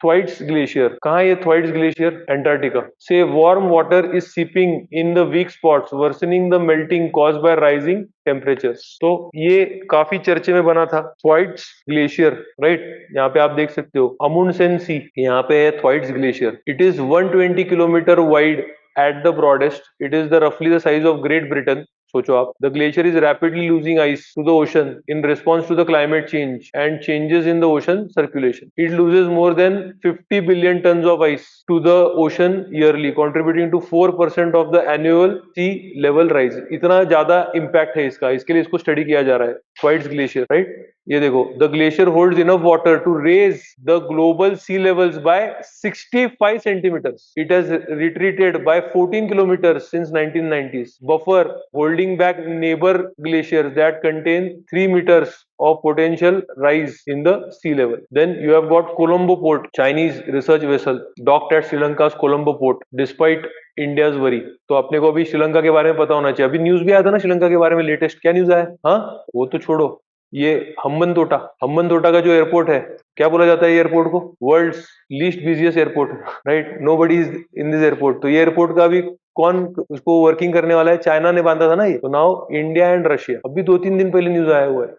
थ्वाइट्स glacier, कहाँ है ये थ्वाइट्स ग्लेशियर? एंटार्क्टिका से warm water is seeping in the weak spots worsening the melting caused by rising temperatures. तो ये काफी चर्चे में बना था थ्वाइट्स ग्लेशियर, राइट। यहाँ पे आप देख सकते हो अमुंडसेन सी, यहाँ पे है Thwaites glacier. It is 120 kilometre wide at the broadest, it is the रफली the size of Great Britain. सोचो आप, the glacier is rapidly losing ice to the ocean in response to the climate change and changes in the ocean circulation. It loses more than 50 billion tons of ice to the ocean yearly, contributing to 4% of the annual sea level rise. इतना ज्यादा impact है इसका, इसके लिए इसको study किया जा रहा है थ्वाइट्स ग्लेशियर, राइट। ये देखो, the glacier holds enough water to raise the global sea levels by 65 centimetres. It has retreated by 14 kilometres since 1990s, buffer holding back neighbor glaciers that contain 3 meters of potential rise in the sea level. Then you have got Colombo Port, Chinese research vessel docked at Sri Lanka's Colombo Port despite India's worry। तो अपने को अभी श्रीलंका के बारे में पता होना चाहिए। अभी न्यूज भी आया था ना श्रीलंका के बारे में, लेटेस्ट क्या न्यूज आया? हाँ, वो तो छोड़ो, ये हम्बन तोटा का जो एयरपोर्ट है, क्या बोला जाता है एयरपोर्ट को? World's least busiest airport, right. Nobody is in this airport. तो ये एयरपोर्ट का भी कौन उसको वर्किंग करने वाला है? चाइना ने बांधा था ना ये। तो नाउ इंडिया एंड रशिया, अभी 2-3 दिन पहले न्यूज आया हुआ है।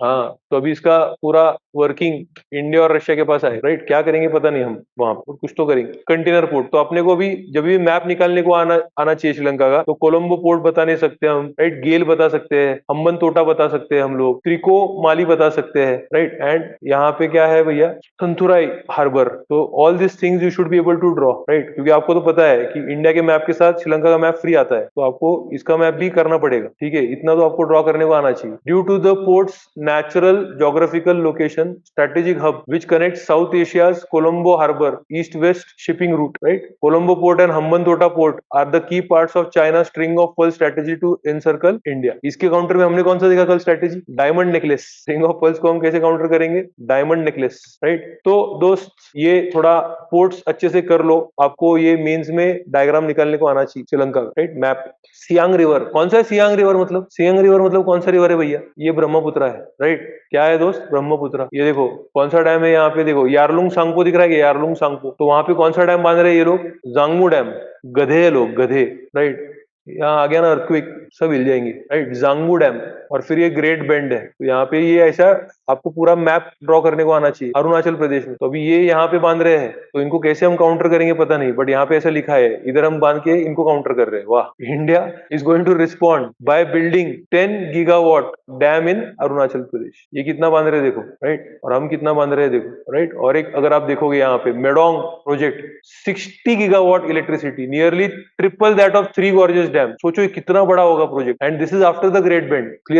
हाँ, तो अभी इसका पूरा वर्किंग इंडिया और रशिया के पास है, राइट। क्या करेंगे पता नहीं, हम वहां पर कुछ तो करेंगे। कंटेनर पोर्ट, तो अपने को भी जब भी मैप निकालने को आना चाहिए श्रीलंका का, तो कोलंबो पोर्ट बता नहीं सकते हम, राइट। गेल बता सकते हैं, हम्बन तोटा बता सकते हैं हम लोग, त्रिको माली बता सकते हैं, राइट। एंड यहाँ पे क्या है भैया? थंथुराई हार्बर। तो all this things you should be able to draw, right. क्योंकि आपको तो पता है कि इंडिया के मैप के साथ श्रीलंका का मैप फ्री आता है, तो आपको इसका मैप भी करना पड़ेगा, ठीक है। इतना तो आपको ड्रॉ करने को आना चाहिए। Due to the ports natural geographical location, strategic hub which connects South Asia's Colombo harbor east-west shipping route, right? Colombo port and Hambantota port are the key parts of China's string of pearl strategy to encircle India। इसके counter में हमने कौन सा देखा कल strategy? Diamond necklace. String of pearls को हम कैसे काउंटर करेंगे? Diamond necklace, right. तो दोस्त, ये थोड़ा पोर्ट्स अच्छे से कर लो, आपको ये मेंस में डायग्राम निकालने को आना चाहिए श्रीलंका का, राइट। मैप। सियांग रिवर, कौन सा है सियांग रिवर? मतलब सियांग रिवर मतलब कौन सा रिवर है भैया? ये ब्रह्मपुत्र है, राइट। क्या है दोस्त? ब्रह्मपुत्र। ये देखो कौन सा डैम है, यहाँ पे देखो यारलुंग सांगपो दिख रहा है, यारलुंग सांगपो। तो वहां पे कौन सा डैम बांध रहे हैं ये लोग? जांगमू डैम। गधे है लोग, गधे, राइट। यहाँ आ गया ना अर्थक्वेक, सब हिल जाएंगे, राइट। जांगमू डैम। और फिर ये ग्रेट बेंड है, तो यहाँ पे ये ऐसा आपको पूरा मैप ड्रॉ करने को आना चाहिए। अरुणाचल प्रदेश में, तो अभी ये यहाँ पे बांध रहे हैं, तो इनको कैसे हम काउंटर करेंगे पता नहीं, बट यहाँ पे ऐसा लिखा है, इधर हम बांध के इनको काउंटर कर रहे हैं। वाह। India is going to respond by building 10 gigawatt dam in Arunachal Pradesh. ये कितना बांध रहे हैं देखो, राइट। और हम कितना बांध रहे हैं देखो, राइट। और एक अगर आप देखोगे यहाँ पे Medog project, 60 gigawatt electricity, nearly triple that of 3 Gorges dam. सोचो ये कितना बड़ा होगा project, and this is after the great bend. Clear?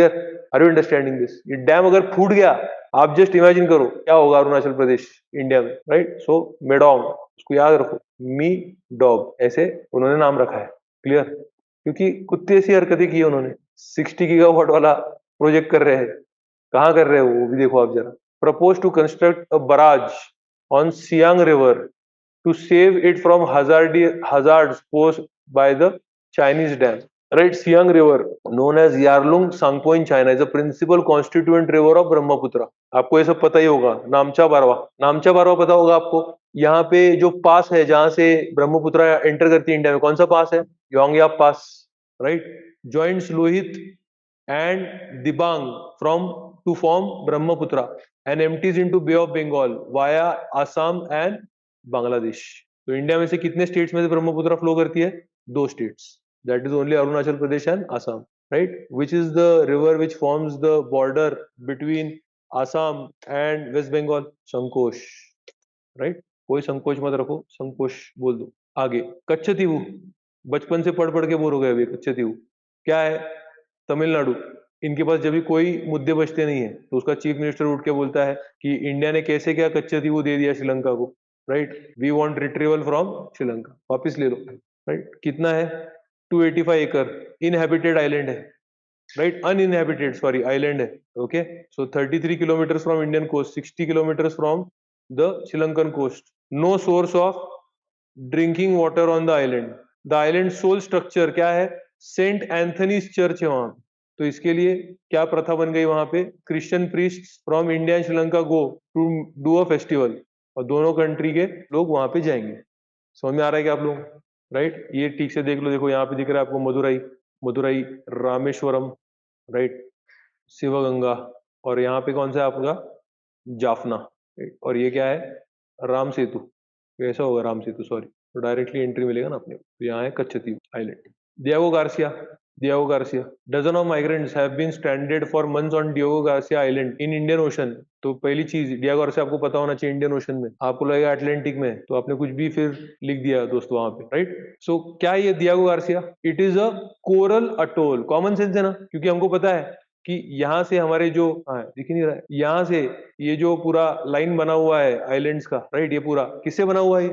Are you understanding this? ये डैम अगर फूट गया, आप जस्ट इमेजिन करो क्या होगा अरुणाचल प्रदेश इंडिया में, राइट। सो मेडोंग, उसको याद रखो, मी डॉग, ऐसे उन्होंने नाम रखा है। क्लियर? क्योंकि कुत्ते ऐसी हरकतें की उन्होंने। 60 गीगावाट वाला प्रोजेक्ट कर रहे हैं, कहाँ कर रहे हो वो भी देखो आप जरा। Propose to construct a barrage on Siang river to save it from hazards posed by the Chinese dam. Right, Siang River, known as Yarlung Sangpo in China, is a principal constituent river of Brahmaputra। आपको ये सब पता ही होगा। नामचा बारवा, नामचा बारवा पता होगा आपको। यहाँ पे जो पास है जहां से ब्रह्मपुत्र एंटर करती है इंडिया में, कौन सा पास है? Yongyap pass, right. Joins Lohit and Dibang from to form Brahmaputra and empties into bay of Bengal via Assam and Bangladesh. तो इंडिया में से कितने स्टेट्स में से ब्रह्मपुत्र फ्लो करती है? 2 states, that is only Arunachal Pradesh and Assam, right. Which is the river which forms the border between Assam and west Bengal? Sankosh, right. कोई संकोच मत रखो, संकोश बोल दो। आगे कच्छतीहू, बचपन से पढ़ पढ़ के बोर हो गए अभी। कच्छतीहू क्या है? तमिलनाडु। इनके पास जब भी कोई मुद्दे बचते नहीं है, तो उसका चीफ मिनिस्टर उठ के बोलता है कि इंडिया ने कैसे क्या कच्छतीहू दे दिया श्रीलंका को, right. We want retrieval from Sri Lanka, वापिस ले लो, राइट। कितना है? 285 एकड़ इनहैबिटेड आइलैंड है, राइट। अनइनहैबिटेड, सॉरी, आइलैंड है, okay. So 33 kilometre from Indian coast, 60 kilometre from the Sri Lankan coast. No source of drinking water on the island. The island soil structure क्या है? सेंट एंथनीज चर्च है वहां। तो इसके लिए क्या प्रथा बन गई वहां पे? Christian priest from India and Sri Lanka go to do a festival, और दोनों कंट्री के लोग वहां पे जाएंगे। समझ में आ रहा है क्या आप लोग? राइट, ये ठीक से देख लो, देखो यहाँ पे दिख रहा है आपको मदुरई, मदुरई, रामेश्वरम, राइट, शिवगंगा, और यहाँ पे कौन सा है आपका? जाफना, right? और ये क्या है? राम सेतु। कैसा होगा राम सेतु, सॉरी, तो डायरेक्टली एंट्री मिलेगा ना अपने को। तो यहाँ है Katchatheevu island. Diego Garcia, Diego Garcia, dozen of migrants have been stranded for months on Diego Garcia island in Indian Ocean. तो पहली चीज, डियागो गार्सिया आपको पता होना चाहिए इंडियन ओशन में, आपको लगेगा अटलांटिक में, तो आपने कुछ भी फिर लिख दिया दोस्तों वहां पे, राइट। सो क्या है ये Diego Garcia? It is a coral atoll. Common sense है ना, क्योंकि हमको पता है कि यहाँ से हमारे जो, हाँ दिख ही नहीं रहा है, यहाँ से ये जो पूरा लाइन बना हुआ है आइलैंड्स का, राइट, ये पूरा किससे बना हुआ है?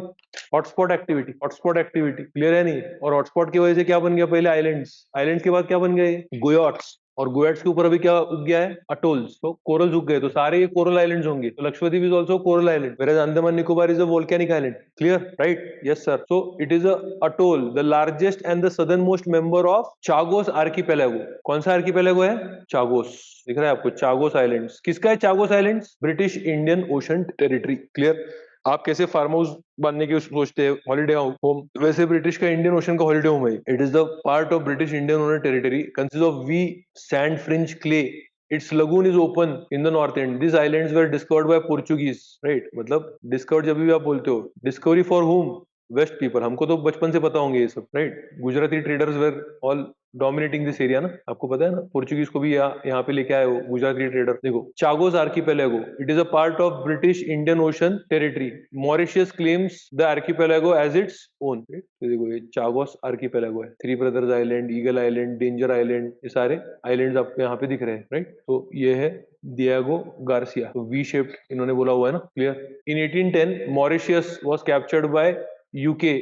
Hotspot activity, hotspot activity, clear है नहीं? और हॉटस्पॉट की वजह से क्या बन गया? पहले आइलैंड्स, आइलैंड्स के बाद क्या बन गए? गुयाट्स, और गुयाट्स के ऊपर अभी क्या उग गया है? अटोल्स, तो कोरल्स उग गए, तो सारे ये कोरल आइलैंड्स होंगे। तो Lakshadweep is also coral island, where Andaman Nicobar is a volcanic island, clear, right, yes sir. So it is a atoll, the largest and the southern most member of Chagos archipelago. कौन सा archipelago है? Chagos, दिख रहा है आपको? Chagos islands. किसका है Chagos islands? British Indian Ocean territory, clear. आप कैसे फार्म हाउस बनने की सोचते हैं, हॉलिडे होम, वैसे ब्रिटिश का इंडियन ओशन का हॉलिडे होम है। It is the part of British Indian Ocean territory, consist of V sand fringe clay, it's lagoon is open in the north end, this islands were discovered by Portuguese, right. मतलब discovered जब भी आप बोलते हो, discovery for whom? West people. हमको तो बचपन से पता होंगे ये सब, राइट। Gujarati traders were all dominating this area ना, आपको पता है ना, पोर्चुगीज को भी यहाँ पे लेके आए हो गुजराती ट्रेडर। देखो, Chagos archipelago, it is a part of British Indian Ocean territory, Mauritius claims the archipelago as its own. तो देखो, ये चागोस आर्कीपेलागो है, three brothers island, eagle island, danger island, ये सारे आइलैंड्स आपको यहाँ पे दिख रहे हैं, राइट। तो ये है डियागो गार्सिया, तो वी शेप्ड इन्होंने बोला हुआ है ना, clear. In 1810 Mauritius was captured by UK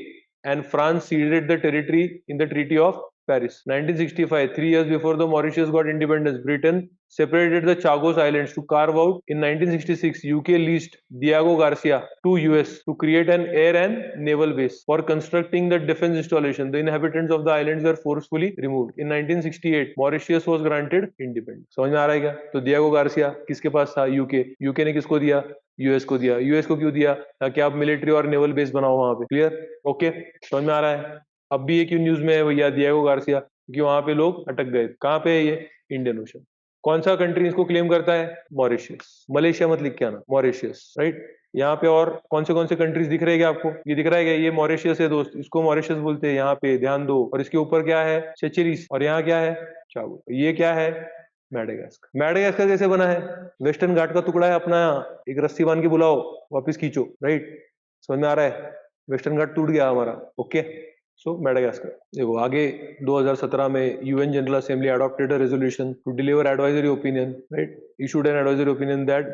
and France ceded the territory in the Treaty of Paris. 1965, 3 years before the Mauritius got independence, Britain separated the Chagos Islands to carve out. In 1966, UK leased Diego Garcia to US to create an air and naval base. For constructing the defense installation, the inhabitants of the islands were forcefully removed. In 1968, Mauritius was granted independence. समझ में आ रहा है क्या? तो Diego Garcia किसके पास था? UK. UK ने किसको दिया? यूएस को दिया। यूएस को क्यों दिया? ताकि आप मिलिट्री और नेवल बेस बनाओ वहां पे, क्लियर, ओके, समझ में आ रहा है? अब भी ये क्यों न्यूज में है भैया डियागो गार्सिया? क्योंकि वहां पे लोग अटक गए। कहाँ पे है ये? Indian ocean. कौन सा कंट्री इसको क्लेम करता है? मॉरिशियस। मलेशिया मत लिख के आना, मॉरिशियस, राइट। यहाँ पे और कौन से कंट्रीज दिख रहे हैं क्या आपको? ये दिख रहा है क्या? ये मॉरिशियस है दोस्त, इसको मॉरिशियस बोलते हैं, यहाँ पे ध्यान दो। और इसके ऊपर क्या है? सेचेरिस, और यहाँ क्या है? चागो। ये क्या है? मैडागास्कर। मैडागास्कर कैसे बना है? वेस्टर्न घाट का टुकड़ा है अपना, एक रस्सी बांध के बुलाओ, वापस खींचो, राइट। समझ में आ रहा है? वेस्टर्न घाट टूट गया हमारा, ओके। सो मैडागास्कर। देखो आगे, 2017 में UN general assembly adopted a resolution to deliver advisory opinion, right, issued an advisory opinion that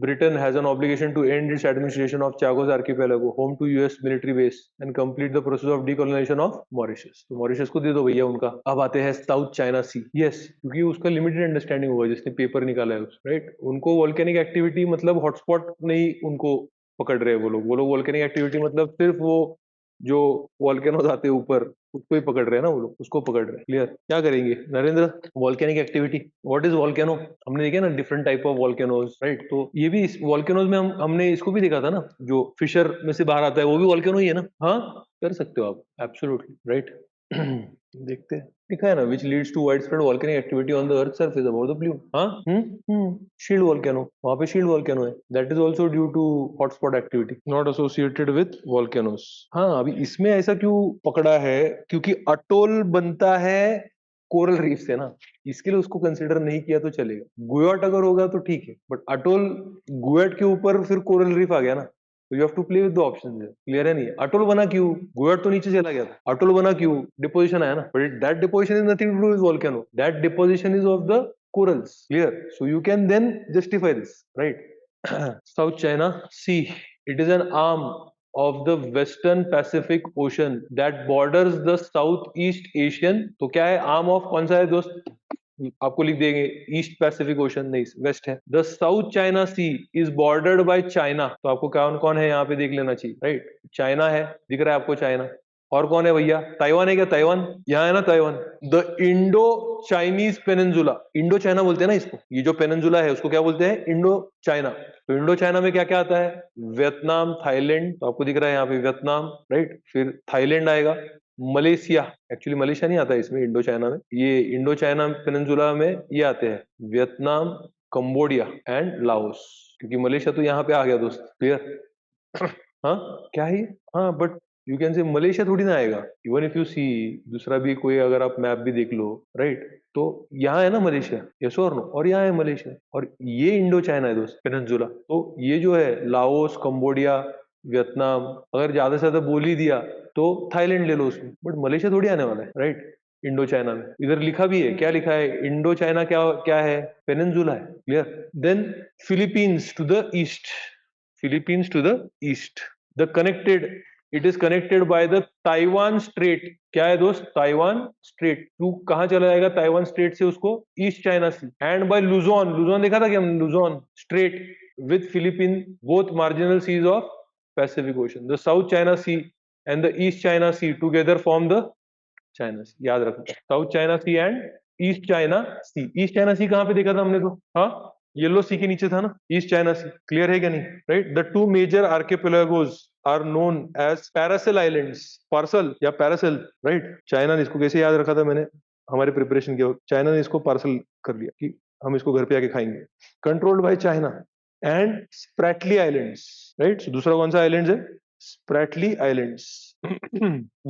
Britain has an obligation to end its administration of Chagos Archipelago, home to US military base, and complete the process of decolonization of Mauritius. तो Mauritius को दे दो भैया उनका। अब आते हैं south China सी, yes, क्योंकि उसका लिमिटेड अंडरस्टैंडिंग हुआ जिसने पेपर निकाला है, राइट। उनको वोल्केनिक एक्टिविटी मतलब हॉटस्पॉट नहीं उनको पकड़ रहे हैं वो लोग वोल्केनिक एक्टिविटी मतलब सिर्फ वो जो वॉल्केनोज आते हैं ऊपर, उसको ही पकड़ रहे हैं ना वो लोग, उसको पकड़ रहे हैं, क्लियर। क्या करेंगे Narendra? Volcanic activity, what is volcano? हमने देखे ना different type of volcanoes, right. तो ये भी इस वॉल्केनोज में हमने इसको भी देखा था ना, जो फिशर में से बाहर आता है, वो भी वॉल्केनो ही है ना। हाँ, कर सकते हो आप, एब्सोल्युटली, राइट। देखते हैं, लिखा है ना, which leads to wide spread volcanic activity on the earth surface about the blue. हाँ, शील्ड वॉल्केनो, वहां पे शील्ड वॉल्केनो है, that is also due to hotspot activity, not associated with volcanoes. हाँ, अभी इसमें ऐसा क्यों पकड़ा है? क्योंकि अटोल बनता है कोरल रीफ से ना, इसके लिए उसको कंसिडर नहीं किया तो चलेगा। गुयाट अगर होगा तो ठीक है, बट अटोल, गुयाट के ऊपर फिर कोरल रीफ आ गया ना, तो you have to play with the options. Clear है नहीं? अटोल बना क्यों? गुयाट तो नीचे चला गया था, अटोल बना क्यों? डिपोजिशन आया ना, but that deposition is nothing to do with volcano, that deposition is of the corals, clear, so you can then justify this, right? South China Sea, it is an arm of the Western Pacific Ocean that borders the Southeast Asian, तो क्या है? Arm of कौन सा है दोस्त? आपको लिख देंगे ईस्ट पैसिफिक ओशन, नहीं वेस्ट है। The South China Sea is bordered by China, तो आपको कौन कौन है यहाँ पे देख लेना चाहिए, राइट। चाइना है, दिख रहा है आपको चाइना, और कौन है भैया? ताइवान है क्या? ताइवान यहाँ है ना, Taiwan. The Indo Chinese peninsula, Indo China बोलते हैं ना इसको, ये जो पेनिनजुला है उसको क्या बोलते हैं? Indo China. तो इंडो चाइना में क्या क्या आता है? वियतनाम, थाईलैंड, तो आपको दिख रहा है यहाँ पे वियतनाम, राइट, फिर थाईलैंड आएगा, मलेशिया, एक्चुअली मलेशिया नहीं आता इसमें, इंडो चाइना में, ये इंडो चाइना पेनिनजुला में ये आते हैं वियतनाम, कंबोडिया एंड लाओस, क्योंकि मलेशिया तो यहाँ पे आ गया दोस्त, क्लियर? हाँ, क्या है ये? हाँ, but you can say Malaysia थोड़ी ना आएगा, इवन इफ यू सी दूसरा भी कोई, अगर आप मैप भी देख लो, राइट, तो यहाँ है ना मलेशिया, यस और नो, और यहाँ है मलेशिया, और ये इंडो चाइना है दोस्त, पेनिनसुला। तो ये जो है लाओस, कंबोडिया, वियतनाम, अगर ज्यादा से ज्यादा बोल ही दिया तो थाईलैंड ले लो उसमें, बट मलेशिया थोड़ी आने वाला है, राइट, इंडो चाइना में। इधर लिखा भी है, क्या लिखा है? इंडो चाइना क्या क्या है? पेनिनसुला है, clear? Then Philippines to the east, Philippines to the east. The connected, it is connected by the Taiwan Strait. क्या है दोस्त? Taiwan Strait. तू कहाँ चला जाएगा ताइवान स्ट्रेट से? उसको East China Sea. And by Luzon, Luzon देखा था क्या हमने? Luzon Strait with Philippine, both marginal seas of Pacific Ocean. The South China Sea and the East China Sea together form the China Sea, याद रखो, South China Sea and East China Sea. East China Sea कहाँ पे देखा था हमने? तो हाँ, yellow सी के नीचे था ना, ईस्ट चाइना सी, क्लियर है क्या नहीं? Right, the two major archipelagos are known as Paracel islands, parcel या पैरासेल, राइट। चाइना ने इसको कैसे याद रखा था मैंने हमारे प्रिपरेशन के वक्त? चाइना ने इसको पार्सल कर लिया कि हम इसको घर पे आके खाएंगे। Controlled by China and Spratly islands, right. दूसरा कौन सा आइलैंड है? Spratly islands.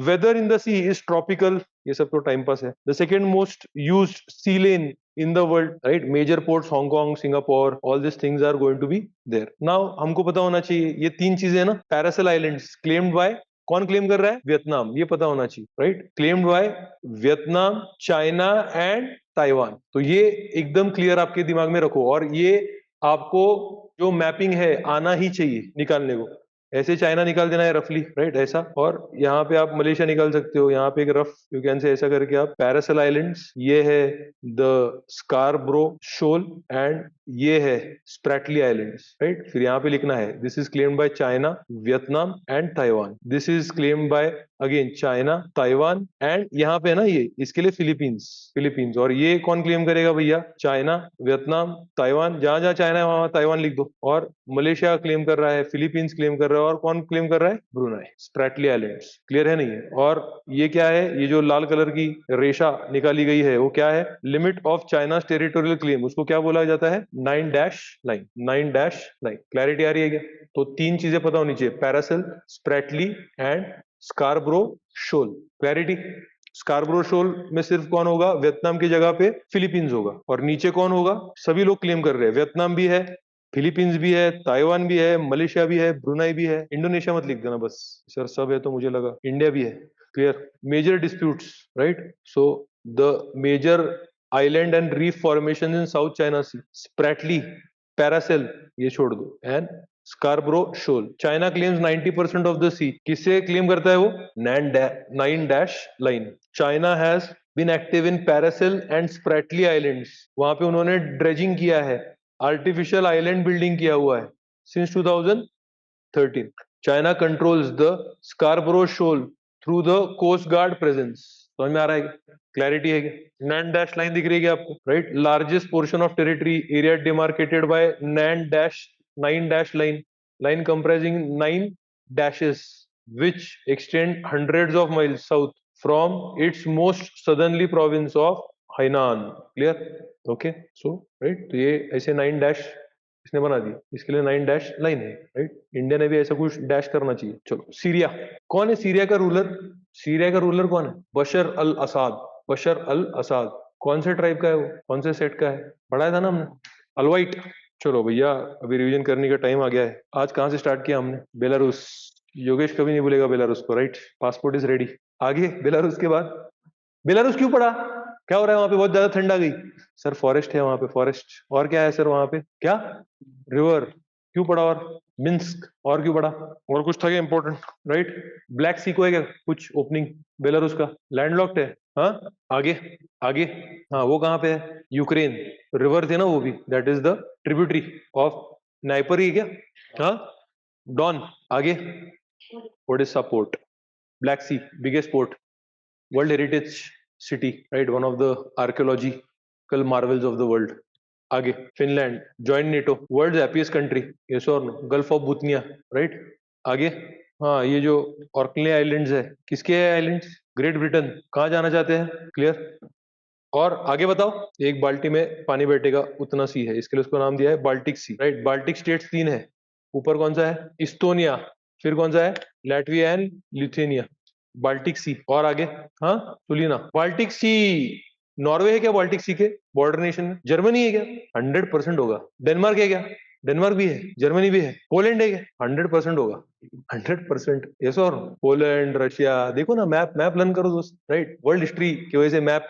Weather in the sea is tropical, ये सब तो टाइम पास है। The second most used sea lane in the world, right? Major ports, Hong Kong, Singapore, all these things are going to be there. Now हमको पता होना चाहिए ये तीन चीजें ना, पैरासेल आइलैंड्स क्लेम्ड बाय, कौन क्लेम कर रहा है? वियतनाम, ये पता होना चाहिए, right. Claimed by Vietnam, China and Taiwan. तो ये एकदम क्लियर आपके दिमाग में रखो, और ये आपको जो मैपिंग है आना ही चाहिए निकालने को। ऐसे चाइना निकाल देना है रफली, राइट, ऐसा। और यहाँ पे आप मलेशिया निकाल सकते हो, यहाँ पे एक रफ यू कैन से ऐसा करके आप पैरासेल आइलैंड्स, ये है द स्कारब्रो शोल एंड ये है स्प्रैटली आइलैंड्स, राइट। फिर यहाँ पे लिखना है this is claimed by China, Vietnam and Taiwan. This is claimed by again China, Taiwan and यहाँ पे है ना ये, इसके लिए फिलीपींस, फिलीपींस। और ये कौन क्लेम करेगा भैया? चाइना, वियतनाम, ताइवान, जहां जहां चाइना है वहां ताइवान लिख दो। और मलेशिया क्लेम कर रहा है, फिलीपींस क्लेम कर रहा है, और कौन क्लेम कर रहा है? ब्रुनाई, स्प्रैटली आइलैंड्स, क्लियर है नहीं है? और ये क्या है? ये जो लाल कलर की रेशा निकाली गई है वो क्या है? Limit of China territorial claim, उसको क्या बोला जाता है? 9 dash line, 9 dash line. Clarity आ रही है क्या? तो तीन चीजें पता होनी चाहिए, Paracel, Spratly and Scarborough Shoal. Clarity? Scarborough Shoal में सिर्फ कौन होगा? वियतनाम की जगह पे फिलीपींस होगा, और नीचे कौन होगा? सभी लोग क्लेम कर रहे हैं, वियतनाम भी है, फिलीपींस भी है, ताइवान भी है, मलेशिया भी है, ब्रुनाई भी है। इंडोनेशिया मत लिख देना बस, सर सब है तो मुझे लगा इंडिया भी है, clear. Major disputes, right. So the major island and reef formation in South China Sea, Spratly, Paracel, ये छोड़ दो, and Scarborough Shoal. China claims 90% of the sea. किससे क्लेम करता है वो? 9 dash line. China has been active in Paracel and Spratly islands, वहां पे उन्होंने ड्रेजिंग किया है, आर्टिफिशियल आइलैंड बिल्डिंग किया हुआ है since 2013। China controls the Scarborough Shoal through the coast guard presence. समझ में आ रहा है? क्लैरिटी है क्या? 9 डैश लाइन दिख रही है आपको, right. Largest portion of territory area demarcated by 9 dash line, line comprising 9 dashes which extend hundreds of miles south from its most southerly province of Hainan. Clear? Okay. So, right? तो ये ऐसे 9 dash इसने बना दी, इसके लिए 9 dash line है, right. India ने भी ऐसा कुछ डैश करना चाहिए। चलो, सीरिया। कौन है सीरिया का रूलर? सीरिया का रूलर कौन है? बशर अल असाद। बशर अल असाद कौन से ट्राइब का है वो? कौन से सेट का है? पढ़ाया था ना हमने, अलवाइट। चलो भैया, अभी रिवीजन करने का टाइम आ गया है। आज कहाँ से स्टार्ट किया हमने? बेलारूस। योगेश कभी नहीं भूलेगा बेलारूस को, राइट। Passport is ready. आगे बेलारूस के बाद, बेलारूस क्यों पड़ा? क्या हो रहा है वहां पे? बहुत ज्यादा ठंड आ गई? सर फॉरेस्ट है वहां पे, फॉरेस्ट। और क्या है सर वहां पे? क्या? रिवर। क्यों पड़ा? और मिन्स्क। और क्यों पड़ा? और कुछ था क्या इंपॉर्टेंट? राइट। ब्लैक सी को है क्या कुछ ओपनिंग बेलारूस का? लैंडलॉक्ड है। हाँ, आगे, आगे। हाँ, वो कहाँ पे है? यूक्रेन। रिवर थे ना वो भी, that is the tributary of Dnieper ही क्या? हाँ, डॉन। आगे, Odesa port. Black Sea, biggest port, world heritage city, right, one of the archaeological marvels of the world. आगे, Finland, join NATO, world happiest country, yes और no, Gulf of Bothnia, right. आगे, हाँ, ये जो ऑर्कले islands है, किसके islands? Great Britain. कहाँ जाना चाहते हैं? क्लियर। और आगे बताओ, एक बाल्टी में पानी बैठेगा उतना सी है, इसके लिए उसको नाम दिया है बाल्टिक सी, राइट। बाल्टिक स्टेट्स 3 है, ऊपर कौन सा है? इस्टोनिया, फिर कौन सा है? लैटविया एंड लिथुएनिया, बाल्टिक सी। और आगे, हाँ, सुलीना, बाल्टिक सी। नॉर्वे है क्या बाल्टिक सी के बॉर्डर नेशन में? जर्मनी है क्या? 100% होगा। डेनमार्क है क्या? डेनमार्क भी है, जर्मनी भी है। पोलैंड है क्या? 100% होगा, 100%। यस और पोलैंड, रशिया। देखो ना, मैप मैप लर्न करो दोस्त, राइट। वर्ल्ड हिस्ट्री की वजह से मैप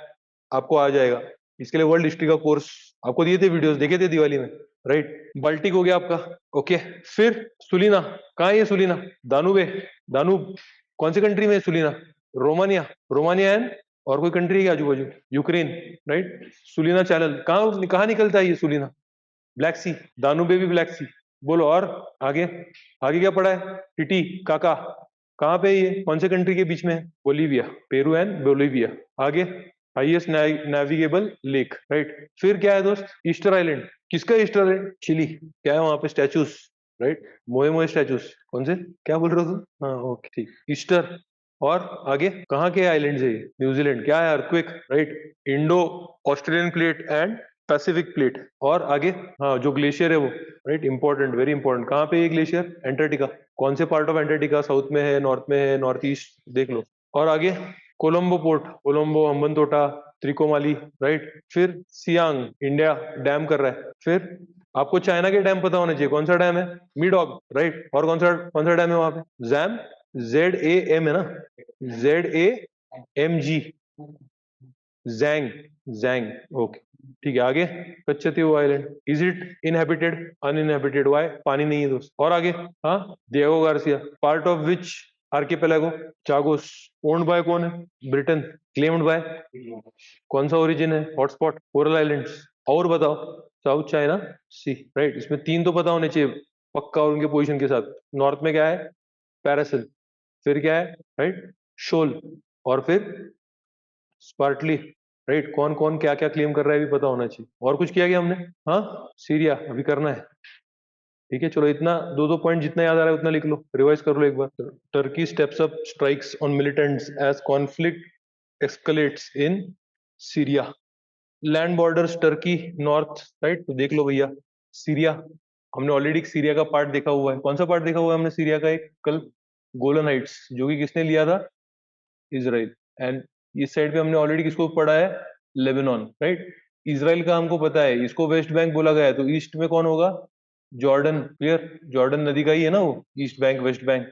आपको आ जाएगा। इसके लिए वर्ल्ड हिस्ट्री का कोर्स आपको दिए थे, वीडियोस देखे थे दिवाली में, राइट। बाल्टिक हो गया आपका, ओके। फिर सुलीना, कहाँ है ये सुलीना? दानूब है, दानूब। कौन सी कंट्री में है सुलीना? रोमानिया, रोमानिया एंड और कोई कंट्री है आजू बाजू? Ukraine, right. सुलीना चैनल कहाँ कहाँ निकलता है ये सुलीना? ब्लैक सी, दानूबे भी ब्लैक सी। बोलो और आगे, आगे क्या पड़ा है? टिटी काका, कहाँ पे है ये? कौन से कंट्री के बीच में है? Bolivia, Peru and Bolivia. आगे, हाईएस्ट नेविगेबल लेक, राइट। फिर क्या है दोस्त? ईस्टर आइलैंड, किसका ईस्टर आइलैंड? चिली। क्या है वहां पे? स्टैचूज, राइट, मोए मोए स्टैचूज। कौन से? क्या बोल रहे हो तुम? हाँ, ओके, ठीक, ईस्टर। और आगे कहाँ के आइलैंड है ये? न्यूजीलैंड। क्या है? Earthquake, right. Indo Australian plate and Pacific plate. और आगे, हाँ, जो ग्लेशियर है वो, राइट, इंपॉर्टेंट, वेरी इंपॉर्टेंट। कहाँ पे ये ग्लेशियर? एंटार्क्टिका। कौन से पार्ट ऑफ एंटार्क्टिका? साउथ में है, नॉर्थ में है, नॉर्थ ईस्ट, देख लो। और आगे, कोलंबो पोर्ट, कोलंबो, हम्बनतोटा, त्रिकोमाली, राइट। फिर सियांग, इंडिया डैम कर रहा है। फिर आपको चाइना के डैम पता होने चाहिए, कौन सा डैम है? मीडॉग, राइट। और कौन सा डैम है वहां पे? जैम, ZAM है ना, ZAMG, जैंग, जैंग, ओके, ठीक है। आगे, Katchatheevu island, is it inhabited? Uninhabited, why? पानी नहीं है दोस्त। और आगे, हाँ, Diego Garcia, part of which archipelago? Chagos. Owned by कौन है? ब्रिटेन। Claimed by? कौन सा ओरिजिन है? Hotspot, coral islands. और बताओ, साउथ चाइना सी, राइट। इसमें 3 तो पता होने चाहिए पक्का, और उनके पोजीशन के साथ। नॉर्थ में क्या है? पैरासिल। फिर क्या है? राइट, शोल। और फिर स्पार्टली, राइट। कौन कौन क्या क्या क्लेम कर रहा है भी पता होना चाहिए। और कुछ किया गया हमने? हाँ, सीरिया अभी करना है, ठीक है। चलो, इतना 2-2 पॉइंट जितना याद आ रहा है उतना लिख लो, रिवाइज कर लो एक बार। Turkey steps up strikes on militants as conflict escalates in Syria. Land borders Turkey, north, right. तो देख लो भैया, सीरिया, हमने ऑलरेडी सीरिया का पार्ट देखा हुआ है। कौन सा पार्ट देखा हुआ है हमने सीरिया का? एक कल, गोलन हाइट्स, जो कि किसने लिया था? इसराइल। एंड इस साइड पे हमने ऑलरेडी किसको पढ़ा है? Lebanon, right. इसराइल का हमको पता है, इसको वेस्ट बैंक बोला गया है, तो ईस्ट में कौन होगा? Jordan, clear. जॉर्डन नदी का ही है ना वो, east bank, West Bank,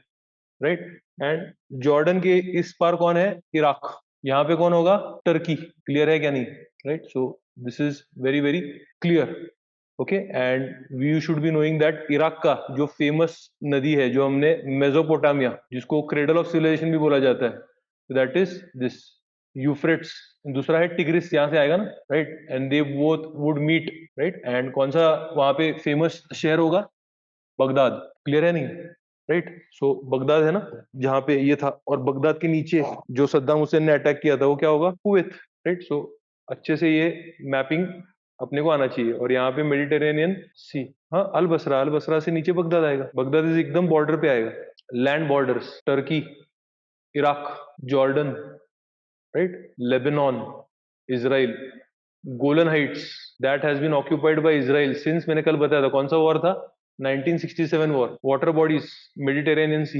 right. And Jordan के इस पार कौन है? इराक। यहाँ पे कौन होगा? टर्की। क्लियर है क्या नहीं? Right, so this is very very clear, okay. And you should be knowing that Iraq का जो फेमस नदी है, जो हमने मेसोपोटामिया, जिसको क्रेडल ऑफ सिविलाइजेशन भी बोला जाता है, दैट इज दिस यूफ्रेट्स। दूसरा है टिग्रिस, यहाँ से आएगा ना, right. And they both would meet, right. And कौन सा वहां पे फेमस शहर होगा? बगदाद। क्लियर है नहीं? राइट, सो बगदाद है ना जहाँ पे ये था। और बगदाद के नीचे जो सद्दाम हुसैन ने अटैक किया था, वो क्या होगा? Kuwait, right. सो अच्छे से ये मैपिंग अपने को आना चाहिए। और यहाँ पे मेडिटेरेनियन सी, हाँ, अल बसरा, अल बसरा से नीचे बगदाद आएगा। बगदाद इज एकदम बॉर्डर पे आएगा। Land borders, Turkey, Iraq, Jordan, right, Lebanon, Israel, Golan Heights, that has been occupied by Israel since, मैंने कल बताया था कौन सा वॉर था? 1967 वॉर। वाटर बॉडीज, मेडिटेरेनियन सी,